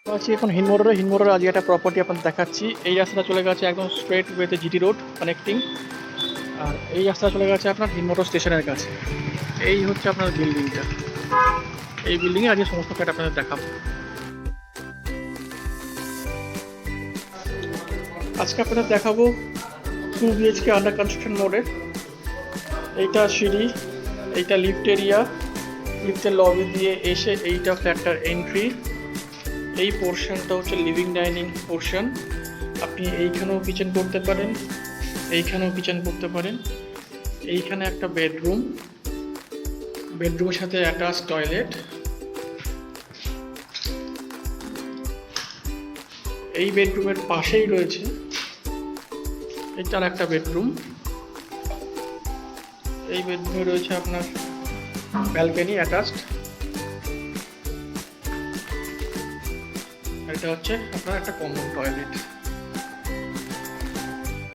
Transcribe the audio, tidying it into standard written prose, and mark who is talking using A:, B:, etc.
A: আছি এখন হিনমোড়ে আজকে একটা প্রপার্টি আপনাদের দেখাচ্ছি। এই রাস্তাটা চলে গেছে একদম স্ট্রেট ওয়েতে জিটি রোড কানেক্টিং, আর এই রাস্তাটা চলে গেছে আপনার হিনমোড় স্টেশনের কাছে। এই হচ্ছে আপনার বিল্ডিংটা, এই বিল্ডিংয়ে আজকে সমস্ত ফ্ল্যাট আপনাদের দেখাবো। আজকে আপনাদের দেখাবো 2 BHK আন্ডার কনস্ট্রাকশন মোডে। এইটা সিঁড়ি, এইটা লিফট এরিয়া, লিফটের লবি দিয়ে এসে এইটা ফ্ল্যাটটার এন্ট্রি। এই পোর্শনটা হচ্ছে লিভিং ডাইনিং পোর্শন। আপনি এইখানেও কিচেন করতে পারেন, এইখানেও কিচেন করতে পারেন। এইখানে একটা বেডরুম, বেডরুমের সাথে অ্যাটাচ টয়লেট। এই বেডরুমের পাশেই রয়েছে এইটার একটা বেডরুম। এই বেডরুমে রয়েছে আপনার ব্যালকনি অ্যাটাচড। এটা হচ্ছে আপনার একটা কমন টয়লেট।